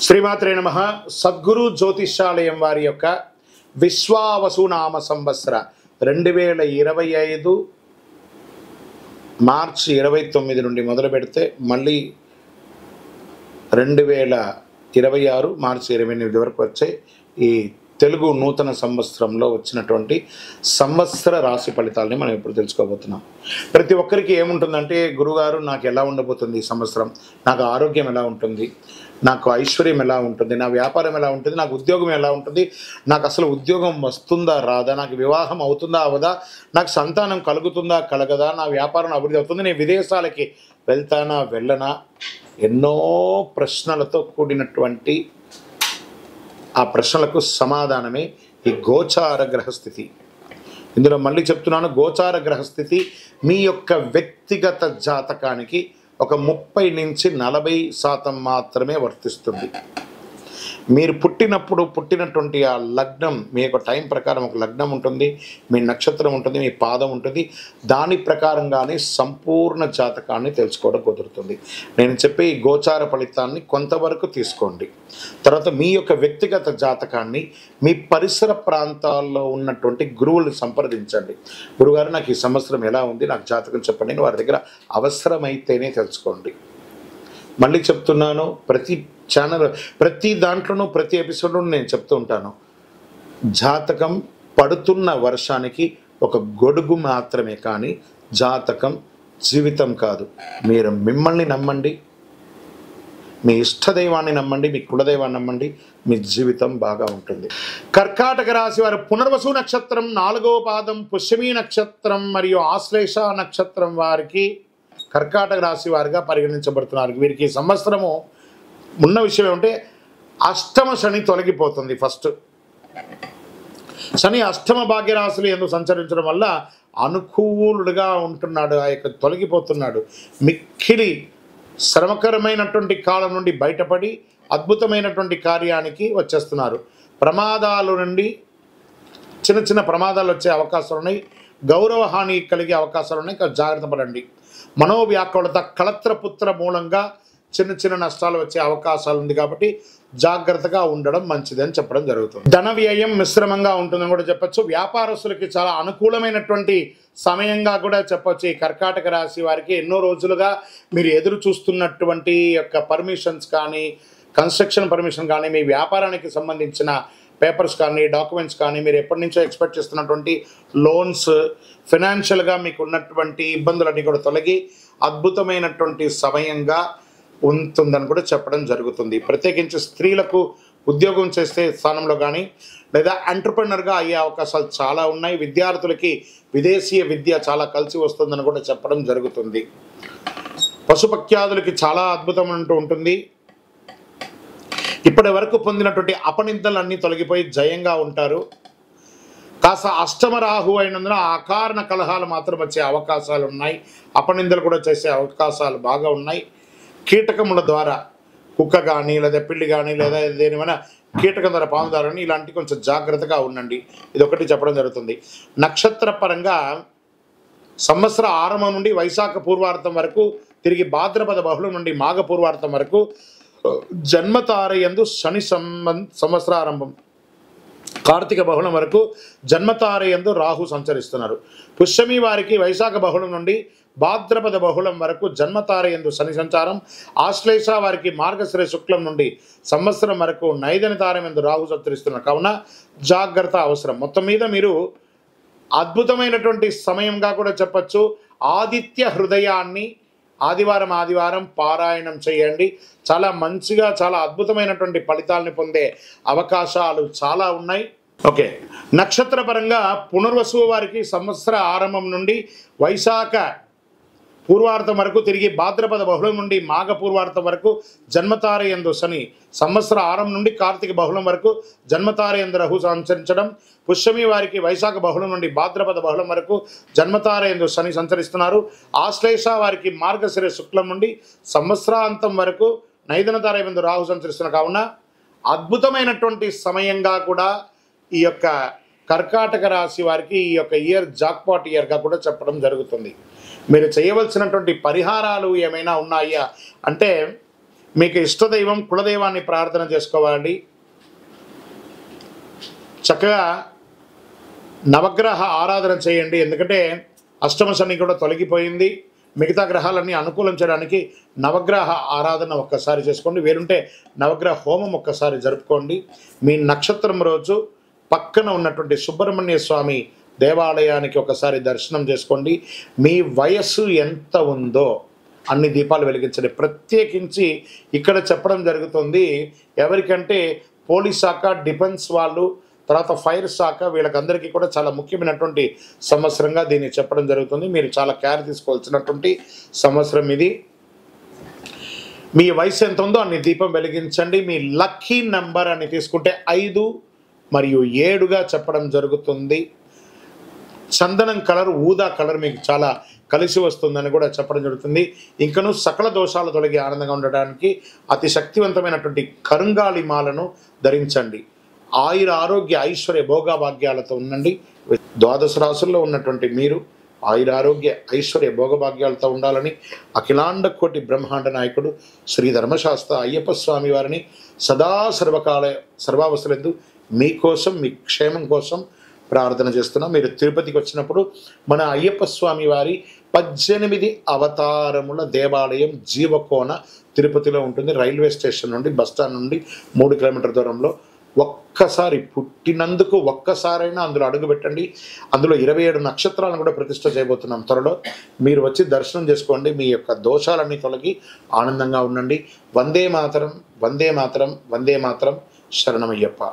శ్రీమాత్రే నమః. సద్గురు జ్యోతిష్యాలయం వారి యొక్క విశ్వావసునామ సంవత్సర 2025 మార్చి 29 నుండి మొదలు పెడితే మళ్ళీ 2026 మార్చి 28 వరకు వచ్చే ఈ తెలుగు నూతన సంవత్సరంలో వచ్చినటువంటి సంవత్సర రాశి ఫలితాలని మనం ఇప్పుడు తెలుసుకోబోతున్నాం. ప్రతి ఒక్కరికి ఏముంటుందంటే, గురుగారు నాకు ఎలా ఉండబోతుంది ఈ సంవత్సరం, నాకు ఆరోగ్యం ఎలా ఉంటుంది, నాకు ఐశ్వర్యం ఎలా ఉంటుంది, నా వ్యాపారం ఎలా ఉంటుంది, నాకు ఉద్యోగం ఎలా ఉంటుంది, నాకు అసలు ఉద్యోగం వస్తుందా రాదా, నాకు వివాహం అవుతుందా అవదా, నాకు సంతానం కలుగుతుందా కలగదా, నా వ్యాపారం అభివృద్ధి అవుతుంది, నేను విదేశాలకి వెళ్తానా వెళ్ళనా, ఎన్నో ప్రశ్నలతో కూడినటువంటి ఆ ప్రశ్నలకు సమాధానమే ఈ గోచార గ్రహస్థితి. ఇందులో మళ్ళీ చెప్తున్నాను, గోచార గ్రహస్థితి మీ యొక్క వ్యక్తిగత జాతకానికి ఒక 30 నుంచి 40% మాత్రమే వర్తిస్తుంది. మీరు పుట్టినటువంటి ఆ లగ్నం, మీ యొక్క టైం ప్రకారం ఒక లగ్నం ఉంటుంది, మీ నక్షత్రం ఉంటుంది, మీ పాదం ఉంటుంది, దాని ప్రకారంగానే సంపూర్ణ జాతకాన్ని తెలుసుకోవడం కుదురుతుంది. నేను చెప్పే ఈ గోచార ఫలితాన్ని కొంతవరకు తీసుకోండి. తర్వాత మీ యొక్క వ్యక్తిగత జాతకాన్ని మీ పరిసర ప్రాంతాల్లో ఉన్నటువంటి గురువులను సంప్రదించండి. గురుగారు నాకు ఈ సంవత్సరం ఎలా ఉంది, నాకు జాతకం చెప్పండి, వారి దగ్గర అవసరమైతేనే తెలుసుకోండి. మళ్ళీ చెప్తున్నాను, ప్రతి ఛానల్, ప్రతి దాంట్లోనూ, ప్రతి ఎపిసోడ్లో నేను చెప్తూ ఉంటాను, జాతకం పడుతున్న వర్షానికి ఒక గొడుగు మాత్రమే, కానీ జాతకం జీవితం కాదు. మీరు మిమ్మల్ని నమ్మండి, మీ ఇష్టదైవాన్ని నమ్మండి, మీ కులదైవాన్ని నమ్మండి, మీ జీవితం బాగా ఉంటుంది. కర్కాటక రాశి వారు పునర్వసు నక్షత్రం 4వ పాదం, పుష్యమి నక్షత్రం మరియు ఆశ్లేష నక్షత్రం వారికి కర్కాటక రాశి వారిగా పరిగణించబడుతున్నారు. వీరికి ఈ సంవత్సరము ఉన్న విషయం ఏమంటే, అష్టమ శని తొలగిపోతుంది. ఫస్ట్ శని అష్టమ భాగ్యరాశులు ఎందుకు సంచరించడం వల్ల అనుకూలుడుగా ఉంటున్నాడు, ఆ యొక్క తొలగిపోతున్నాడు. మిక్కిలి శ్రమకరమైనటువంటి కాలం నుండి బయటపడి అద్భుతమైనటువంటి కార్యానికి వచ్చేస్తున్నారు. ప్రమాదాల నుండి చిన్న చిన్న ప్రమాదాలు వచ్చే అవకాశాలు ఉన్నాయి, గౌరవ హాని కలిగే అవకాశాలు ఉన్నాయి, జాగ్రత్త పడండి. మనోవ్యాకులత, కళత్రపుత్ర మూలంగా చిన్న చిన్న నష్టాలు వచ్చే అవకాశాలు ఉంది, కాబట్టి జాగ్రత్తగా ఉండడం మంచిది అని చెప్పడం జరుగుతుంది. ధన వ్యయం మిశ్రమంగా ఉంటుందని కూడా చెప్పచ్చు. వ్యాపారస్తులకి చాలా అనుకూలమైనటువంటి సమయంగా కూడా చెప్పచ్చు. ఈ కర్కాటక రాశి వారికి ఎన్నో రోజులుగా మీరు ఎదురు చూస్తున్నటువంటి యొక్క పర్మిషన్స్ కానీ, కన్స్ట్రక్షన్ పర్మిషన్ కానీ, మీ వ్యాపారానికి సంబంధించిన పేపర్స్ కానీ, డాక్యుమెంట్స్ కానీ, మీరు ఎప్పటి నుంచో ఎక్స్పెక్ట్ చేస్తున్నటువంటి లోన్స్, ఫైనాన్షియల్గా మీకు ఉన్నటువంటి ఇబ్బందులన్నీ కూడా తొలగి అద్భుతమైనటువంటి సమయంగా ఉంటుందని కూడా చెప్పడం జరుగుతుంది. ప్రత్యేకించి స్త్రీలకు ఉద్యోగం చేసే స్థానంలో కానీ, లేదా ఎంటర్‌ప్రెన్యూర్‌గా అయ్యే అవకాశాలు చాలా ఉన్నాయి. విద్యార్థులకి విదేశీయ విద్య చాలా కలిసి వస్తుందని కూడా చెప్పడం జరుగుతుంది. పశుపక్ష్యాదులకి చాలా అద్భుతం అంటూ ఉంటుంది. ఇప్పటి వరకు పొందినటువంటి అపనిందలన్నీ తొలగిపోయి జయంగా ఉంటారు. కాస్త అష్టమ రాహు అయినందున అకారణ కలహాలు మాత్రం వచ్చే అవకాశాలు ఉన్నాయి. అపనిందలు కూడా చేసే అవకాశాలు బాగా ఉన్నాయి. కీటకముల ద్వారా, కుక్క కానీ, లేదా పిల్లి కానీ, లేదా దేనివైనా కీటకం ద్వారా పాముదారని, ఇలాంటి కొంచెం జాగ్రత్తగా ఉండండి. ఇదొకటి చెప్పడం జరుగుతుంది. నక్షత్ర పరంగా సంవత్సర ఆరంభం నుండి వైశాఖ పూర్వార్థం వరకు, తిరిగి భాద్రపద బహుళం నుండి మాఘ పూర్వార్థం వరకు జన్మతారయందు శని సంవత్సరారంభం, కార్తీక బహుళం వరకు జన్మతారయందు రాహు సంచరిస్తున్నారు. పుష్యమి వారికి వైశాఖ బహుళం నుండి భాద్రపద బహుళం వరకు జన్మతారయందు శని సంచారం. ఆశ్లేష వారికి మార్గశిర శుక్లం నుండి సంవత్సరం వరకు నైదన తారయందు రాహు సంచరిస్తున్నారు. కావున జాగ్రత్త అవసరం. మొత్తం మీద మీరు అద్భుతమైనటువంటి సమయంగా కూడా చెప్పచ్చు. ఆదిత్య హృదయాన్ని ఆదివారం పారాయణం చేయండి. చాలా మంచిగా, చాలా అద్భుతమైనటువంటి ఫలితాలను పొందే అవకాశాలు చాలా ఉన్నాయి. ఓకే, నక్షత్ర పరంగా పునర్వసు వారికి సంవత్సర ఆరంభం నుండి వైశాఖ పూర్వార్థం వరకు, తిరిగి భాద్రపద బహుళం నుండి మాఘ పూర్వార్థం వరకు జన్మతారయందు శని, సంవత్సర ఆరంభం నుండి కార్తీక బహుళం వరకు జన్మతారయందు రాహు సంచరించడం. పుష్యమి వారికి వైశాఖ బహుళం నుండి భాద్రపద బహుళం వరకు జన్మతారయందు శని సంచరిస్తున్నారు. ఆశ్లేష వారికి మార్గశిర శుక్లం నుండి సంవత్సరాంతం వరకు నైదన తారయందు రాహు సంచరిస్తున్నారు. కావున అద్భుతమైనటువంటి సమయంగా కూడా ఈ యొక్క కర్కాటక రాశి వారికి ఈ యొక్క ఇయర్ జాక్పాట్ ఇయర్గా కూడా చెప్పడం జరుగుతుంది. మీరు చేయవలసినటువంటి పరిహారాలు ఏమైనా ఉన్నాయా అంటే, మీకు ఇష్టదైవం కులదైవాన్ని ప్రార్థన చేసుకోవాలి. చక్కగా నవగ్రహ ఆరాధన చేయండి. ఎందుకంటే అష్టమ శని కూడా తొలగిపోయింది. మిగతా గ్రహాలన్నీ అనుకూలం చేయడానికి నవగ్రహ ఆరాధన ఒక్కసారి చేసుకోండి. వేరుంటే నవగ్రహ హోమం ఒక్కసారి జరుపుకోండి. మీ నక్షత్రం రోజు పక్కన ఉన్నటువంటి సుబ్రహ్మణ్య స్వామి దేవాలయానికి ఒకసారి దర్శనం చేసుకోండి. మీ వయస్సు ఎంత ఉందో అన్ని దీపాలు వెలిగించండి. ప్రత్యేకించి ఇక్కడ చెప్పడం జరుగుతుంది ఎవరికంటే పోలీస్ శాఖ, డిఫెన్స్ వాళ్ళు, తర్వాత ఫైర్ శాఖ, వీళ్ళకందరికీ కూడా చాలా ముఖ్యమైనటువంటి సంవత్సరంగా దీన్ని చెప్పడం జరుగుతుంది. మీరు చాలా కేర్ తీసుకోవాల్సినటువంటి సంవత్సరం ఇది. మీ వయసు ఎంత ఉందో అన్ని దీపం వెలిగించండి. మీ లక్కీ నెంబర్ అని తీసుకుంటే 5 మరియు 7గా చెప్పడం జరుగుతుంది. చందనం కలర్, ఊదా కలర్ మీకు చాలా కలిసి వస్తుందని కూడా చెప్పడం జరుగుతుంది. ఇంకను సకల దోషాలు తొలగి ఆనందంగా ఉండడానికి అతి శక్తివంతమైనటువంటి కరుంగాలి మాలను ధరించండి. ఆయుర ఆరోగ్య ఐశ్వర్య భోగభాగ్యాలతో ఉండండి. 12 రాసుల్లో ఉన్నటువంటి మీరు ఆయుర ఆరోగ్య ఐశ్వర్య భోగభాగ్యాలతో ఉండాలని అఖిలాండ కోటి బ్రహ్మాండ నాయకుడు శ్రీ ధర్మశాస్త్ర అయ్యప్ప స్వామి వారిని సదా సర్వావసరందు మీకోసం, మీ క్షేమం కోసం ప్రార్థన చేస్తున్నాం. మీరు తిరుపతికి వచ్చినప్పుడు మన అయ్యప్ప స్వామి వారి 18 అవతారముల దేవాలయం జీవకోన తిరుపతిలో ఉంటుంది. రైల్వే స్టేషన్ నుండి, బస్టాండ్ నుండి 3 కిలోమీటర్ల దూరంలో. ఒక్కసారి పుట్టినందుకు ఒక్కసారైనా అందులో అడుగు పెట్టండి. అందులో 27 నక్షత్రాలను కూడా ప్రతిష్ఠ చేయబోతున్నాం త్వరలో. మీరు వచ్చి దర్శనం చేసుకోండి. మీ యొక్క దోషాలన్నీ తొలగి ఆనందంగా ఉండండి. వందే మాతరం, వందే మాతరం, వందే మాతరం. శరణమయ్యప్ప.